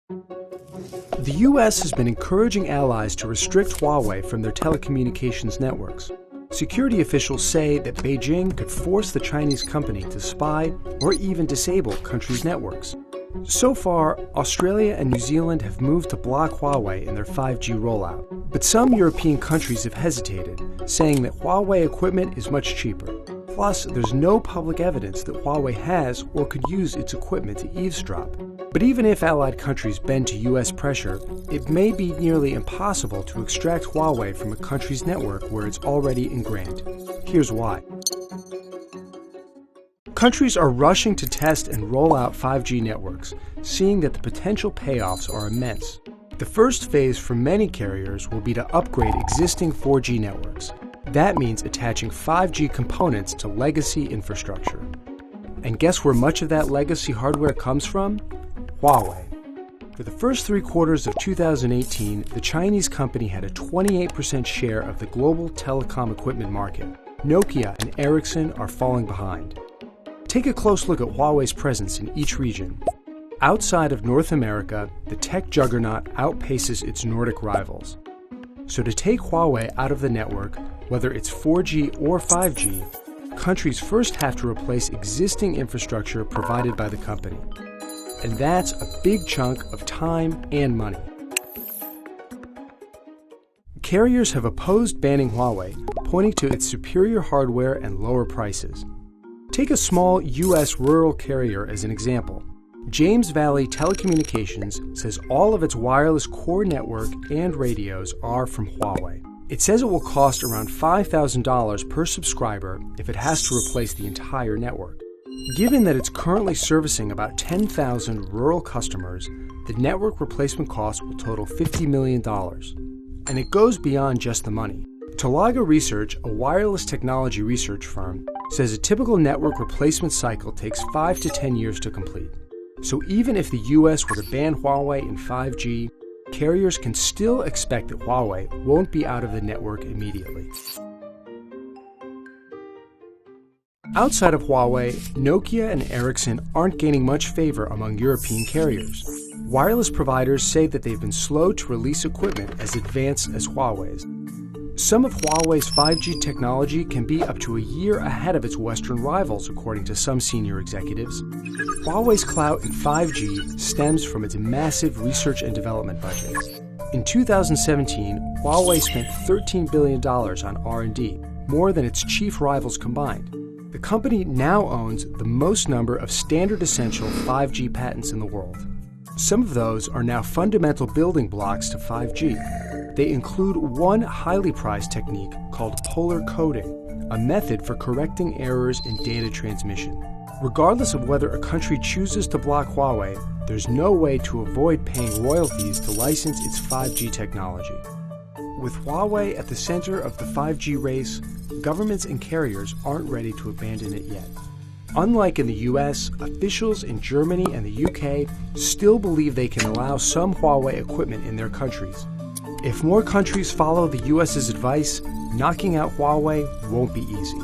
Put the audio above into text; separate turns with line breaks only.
The U.S. has been encouraging allies to restrict Huawei from their telecommunications networks. Security officials say that Beijing could force the Chinese company to spy or even disable countries' networks. So far, Australia and New Zealand have moved to block Huawei in their 5G rollout. But some European countries have hesitated, saying that Huawei equipment is much cheaper. Plus, there's no public evidence that Huawei has or could use its equipment to eavesdrop. But even if allied countries bend to U.S. pressure, it may be nearly impossible to extract Huawei from a country's network where it's already ingrained. Here's why. Countries are rushing to test and roll out 5G networks, seeing that the potential payoffs are immense. The first phase for many carriers will be to upgrade existing 4G networks. That means attaching 5G components to legacy infrastructure. And guess where much of that legacy hardware comes from? Huawei. For the first 3 quarters of 2018, the Chinese company had a 28% share of the global telecom equipment market. Nokia and Ericsson are falling behind. Take a close look at Huawei's presence in each region. Outside of North America, the tech juggernaut outpaces its Nordic rivals. So to take Huawei out of the network, whether it's 4G or 5G, countries first have to replace existing infrastructure provided by the company. And that's a big chunk of time and money. Carriers have opposed banning Huawei, pointing to its superior hardware and lower prices. Take a small U.S. rural carrier as an example. James Valley Telecommunications says all of its wireless core network and radios are from Huawei. It says it will cost around $5,000 per subscriber if it has to replace the entire network. Given that it's currently servicing about 10,000 rural customers, the network replacement cost will total $50 million. And it goes beyond just the money. Talaga Research, a wireless technology research firm, says a typical network replacement cycle takes 5 to 10 years to complete. So even if the US were to ban Huawei in 5G, carriers can still expect that Huawei won't be out of the network immediately. Outside of Huawei, Nokia and Ericsson aren't gaining much favor among European carriers. Wireless providers say that they've been slow to release equipment as advanced as Huawei's. Some of Huawei's 5G technology can be up to a year ahead of its Western rivals, according to some senior executives. Huawei's clout in 5G stems from its massive research and development budgets. In 2017, Huawei spent $13 billion on R&D, more than its chief rivals combined. The company now owns the most number of standard essential 5G patents in the world. Some of those are now fundamental building blocks to 5G. They include one highly prized technique called polar coding, a method for correcting errors in data transmission. Regardless of whether a country chooses to block Huawei, there's no way to avoid paying royalties to license its 5G technology. With Huawei at the center of the 5G race, governments and carriers aren't ready to abandon it yet. Unlike in the US, officials in Germany and the UK still believe they can allow some Huawei equipment in their countries. If more countries follow the US's advice, knocking out Huawei won't be easy.